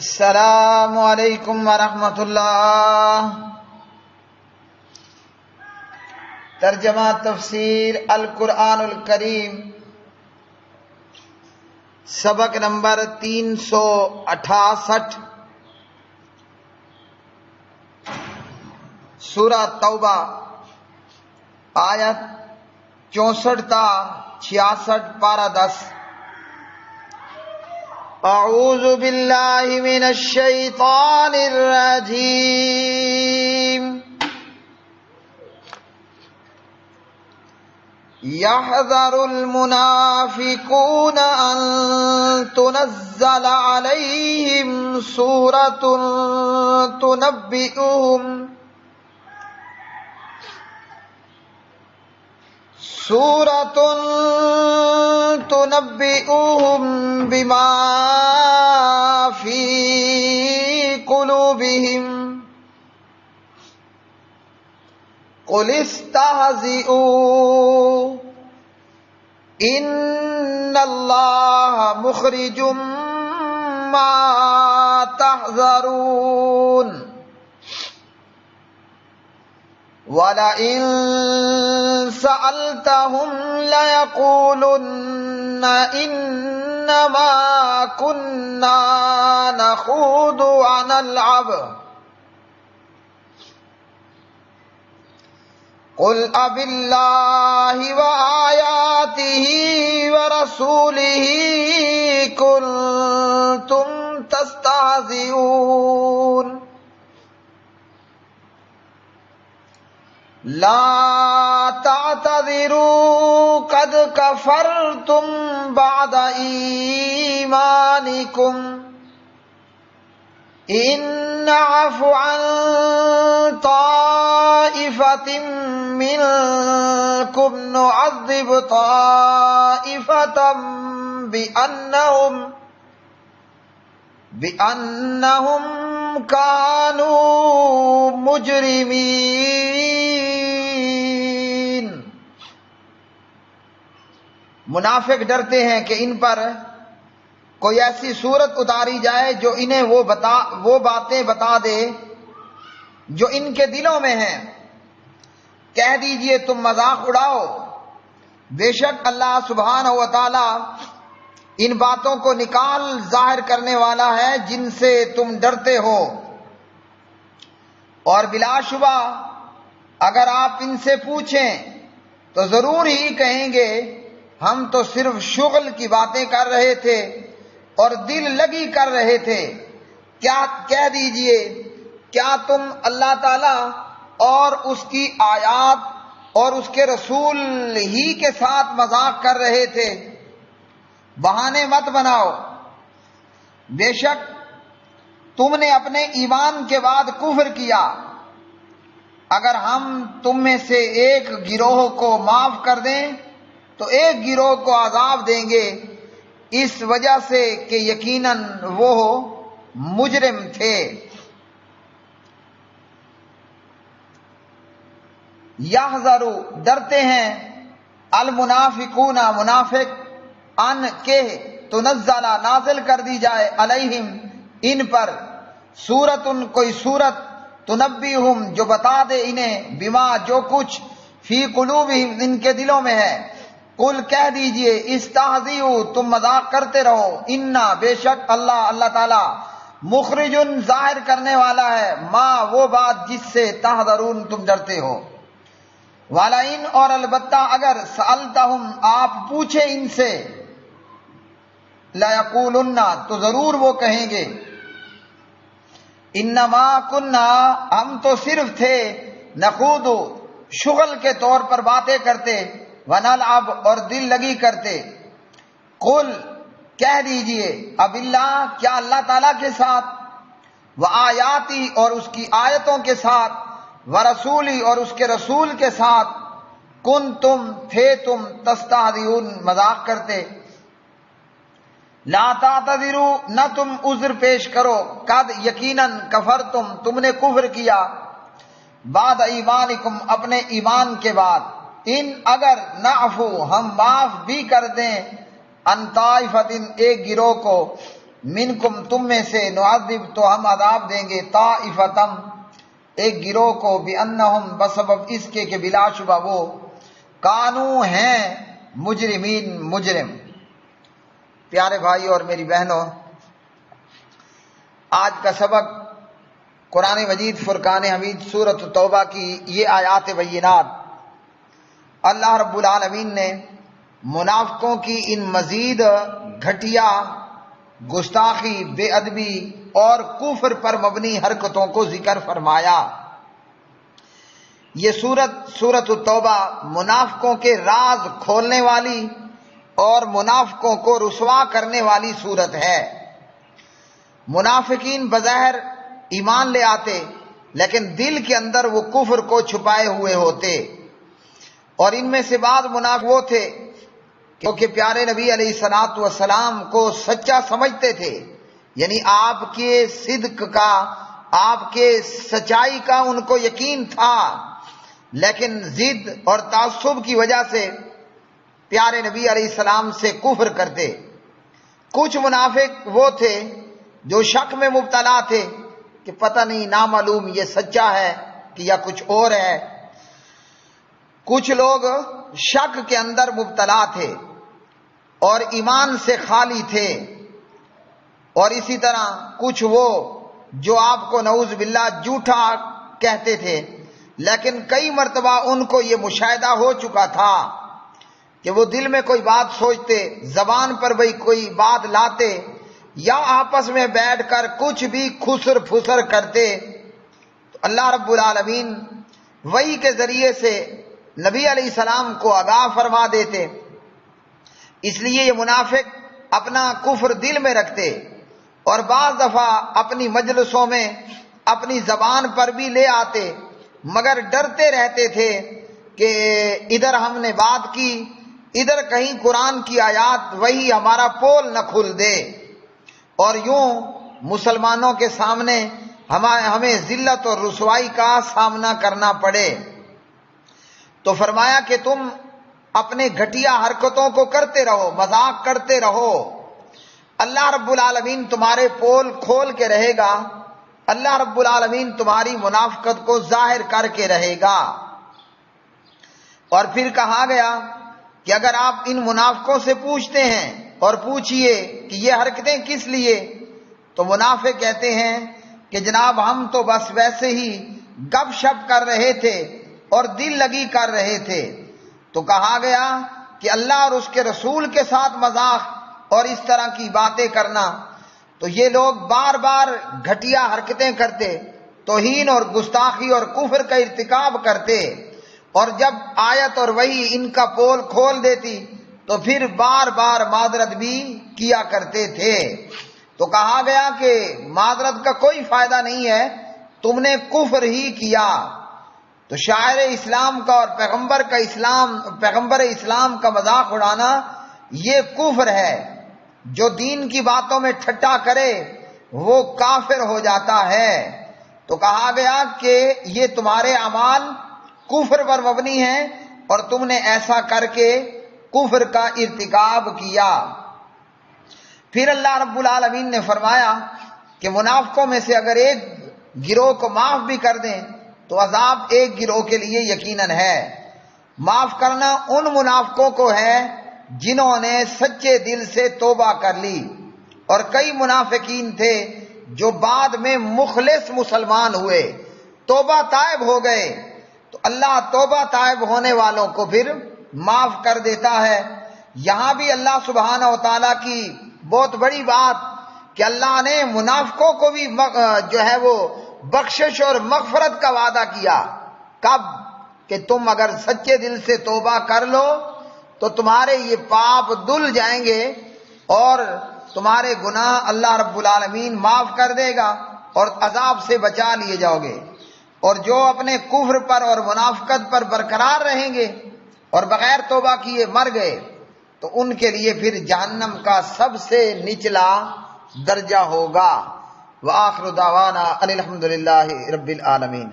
السلام علیکم ورحمۃ اللہ۔ ترجمہ تفسیر القرآن الکریم، سبق نمبر 368، سورہ توبہ، آیت 64 تا 66، پارہ 10۔ اعوذ باللہ من الشیطان الرجیم۔ يحذر المنافقون أن تنزل عليهم سورة تنبئهم بما في قلوبهم قل استهزئوا إن الله مخرج ما تحذرون وَلَئِن سَأَلْتَهُمْ لَيَقُولُنَّ إِنَّمَا كُنَّا نَخُوضُ وَنَلْعَبُ قُلْ أَبِاللَّهِ وَآيَاتِهِ وَرَسُولِهِ كُنتُمْ تَسْتَهْزِئُونَ لا تعتذروا قد كفرتم بعد إيمانكم إن نعف عن طائفة منكم نعذب طائفة بأنهم كانوا مجرمين۔ منافق ڈرتے ہیں کہ ان پر کوئی ایسی صورت اتاری جائے جو انہیں وہ باتیں بتا دے جو ان کے دلوں میں ہیں۔ کہہ دیجئے تم مذاق اڑاؤ، بے شک اللہ سبحانہ و تعالی ان باتوں کو نکال ظاہر کرنے والا ہے جن سے تم ڈرتے ہو، اور بلا شبہ اگر آپ ان سے پوچھیں تو ضرور ہی کہیں گے ہم تو صرف شغل کی باتیں کر رہے تھے اور دل لگی کر رہے تھے۔ کیا کہہ دیجئے کیا تم اللہ تعالی اور اس کی آیات اور اس کے رسول ہی کے ساتھ مذاق کر رہے تھے؟ بہانے مت بناؤ، بے شک تم نے اپنے ایمان کے بعد کفر کیا۔ اگر ہم تم میں سے ایک گروہ کو معاف کر دیں تو ایک گروہ کو عذاب دیں گے، اس وجہ سے کہ یقیناً وہ مجرم تھے۔ یحذروا ڈرتے ہیں، المنافقون منافق، ان کے تنزل نازل کر دی جائے، علیہم ان پر، سورتن کوئی سورت، تنبیہم جو بتا دے انہیں، بما جو کچھ، فی قلوبہم ان کے دلوں میں ہے۔ قل کہہ دیجئے استہزئوا تم مذاق کرتے رہو، انا بے شک اللہ تعالی، مخرجن ظاہر کرنے والا ہے، ما وہ بات جس سے تحذرون تم ڈرتے ہو۔ وَلَئِن اور البتہ اگر سألتہم آپ پوچھیں ان سے، لَيَقُولُنَّ تو ضرور وہ کہیں گے، انما کننا ہم تو صرف تھے، نخوض شغل کے طور پر باتیں کرتے، ونلعب اور دل لگی کرتے۔ قل کہہ دیجئے اب اللہ کیا اللہ تعالیٰ کے ساتھ، وآیاتی اور اس کی آیتوں کے ساتھ، ورسولی اور اس کے رسول کے ساتھ، کنتم تھے تم تستہزئون مذاق کرتے۔ لا تعتذروا نہ تم عذر پیش کرو، قد یقیناً کفرتم تم نے کفر کیا، بعد ایمانکم اپنے ایمان کے بعد، ان اگر نعفو ہم معاف بھی کر دیں، ان طائفۃ ایک گروہ کو، منکم تم میں سے نعذب تو ہم عذاب دیں گے طائفتم ایک گروہ کو بانہم بسبب اس کے کہ بلا شبہ وہ کانو ہیں مجرمین مجرم۔ پیارے بھائی اور میری بہنوں، آج کا سبق قرآن مجید فرقان حمید سورۃ توبہ کی یہ آیات بینات اللہ رب العالمین نے منافقوں کی ان مزید گھٹیا گستاخی بے ادبی اور کفر پر مبنی حرکتوں کو ذکر فرمایا۔ یہ سورۃ التوبہ منافقوں کے راز کھولنے والی اور منافقوں کو رسوا کرنے والی سورت ہے۔ منافقین بظاہر ایمان لے آتے لیکن دل کے اندر وہ کفر کو چھپائے ہوئے ہوتے، اور ان میں سے بعض منافق وہ تھے کیونکہ پیارے نبی علیہ الصلوۃ والسلام کو سچا سمجھتے تھے، یعنی آپ کے صدق کا، آپ کے سچائی کا ان کو یقین تھا، لیکن ضد اور تعصب کی وجہ سے پیارے نبی علیہ السلام سے کفر کرتے۔ کچھ منافق وہ تھے جو شک میں مبتلا تھے کہ پتہ نہیں نامعلوم یہ سچا ہے کہ یا کچھ اور ہے۔ کچھ لوگ شک کے اندر مبتلا تھے اور ایمان سے خالی تھے، اور اسی طرح کچھ وہ جو آپ کو نعوذ باللہ جھوٹا کہتے تھے، لیکن کئی مرتبہ ان کو یہ مشاہدہ ہو چکا تھا کہ وہ دل میں کوئی بات سوچتے، زبان پر بھی کوئی بات لاتے، یا آپس میں بیٹھ کر کچھ بھی خسر پھسر کرتے، تو اللہ رب العالمین وحی کے ذریعے سے نبی علیہ السلام کو آگاہ فرما دیتے۔ اس لیے یہ منافق اپنا کفر دل میں رکھتے اور بعض دفعہ اپنی مجلسوں میں اپنی زبان پر بھی لے آتے، مگر ڈرتے رہتے تھے کہ ادھر ہم نے بات کی، ادھر کہیں قرآن کی آیات وہی ہمارا پول نہ کھل دے اور یوں مسلمانوں کے سامنے ہمیں ذلت اور رسوائی کا سامنا کرنا پڑے۔ تو فرمایا کہ تم اپنے گھٹیا حرکتوں کو کرتے رہو، مذاق کرتے رہو، اللہ رب العالمین تمہارے پول کھول کے رہے گا، اللہ رب العالمین تمہاری منافقت کو ظاہر کر کے رہے گا۔ اور پھر کہا گیا کہ اگر آپ ان منافقوں سے پوچھتے ہیں اور پوچھئے کہ یہ حرکتیں کس لیے، تو منافق کہتے ہیں کہ جناب ہم تو بس ویسے ہی گپ شپ کر رہے تھے اور دل لگی کر رہے تھے۔ تو کہا گیا کہ اللہ اور اس کے رسول کے ساتھ مذاق اور اس طرح کی باتیں کرنا، تو یہ لوگ بار بار گھٹیا حرکتیں کرتے، توہین اور گستاخی اور کفر کا ارتکاب کرتے، اور جب آیت اور وحی ان کا پول کھول دیتی تو پھر بار بار معذرت بھی کیا کرتے تھے۔ تو کہا گیا کہ معذرت کا کوئی فائدہ نہیں ہے، تم نے کفر ہی کیا۔ تو شاعر اسلام کا اور پیغمبر اسلام کا مذاق اڑانا یہ کفر ہے۔ جو دین کی باتوں میں ٹھٹا کرے وہ کافر ہو جاتا ہے۔ تو کہا گیا کہ یہ تمہارے اعمال کفر پر مبنی ہیں اور تم نے ایسا کر کے کفر کا ارتکاب کیا۔ پھر اللہ رب العالمین نے فرمایا کہ منافقوں میں سے اگر ایک گروہ کو معاف بھی کر دیں تو عذاب ایک گروہ کے لیے یقیناً ہے۔ معاف کرنا ان منافقوں کو ہے جنہوں نے سچے دل سے توبہ کر لی، اور کئی منافقین تھے جو بعد میں مخلص مسلمان ہوئے، توبہ تائب ہو گئے، تو اللہ توبہ تائب ہونے والوں کو پھر معاف کر دیتا ہے۔ یہاں بھی اللہ سبحانہ و تعالیٰ کی بہت بڑی بات کہ اللہ نے منافقوں کو بھی جو ہے وہ بخشش اور مغفرت کا وعدہ کیا۔ کب؟ کہ تم اگر سچے دل سے توبہ کر لو تو تمہارے یہ پاپ دھل جائیں گے اور تمہارے گناہ اللہ رب العالمین معاف کر دے گا اور عذاب سے بچا لیے جاؤ گے۔ اور جو اپنے کفر پر اور منافقت پر برقرار رہیں گے اور بغیر توبہ کیے مر گئے تو ان کے لیے پھر جہنم کا سب سے نچلا درجہ ہوگا۔ وآخر دعوانا ان الحمد للہ رب العالمین۔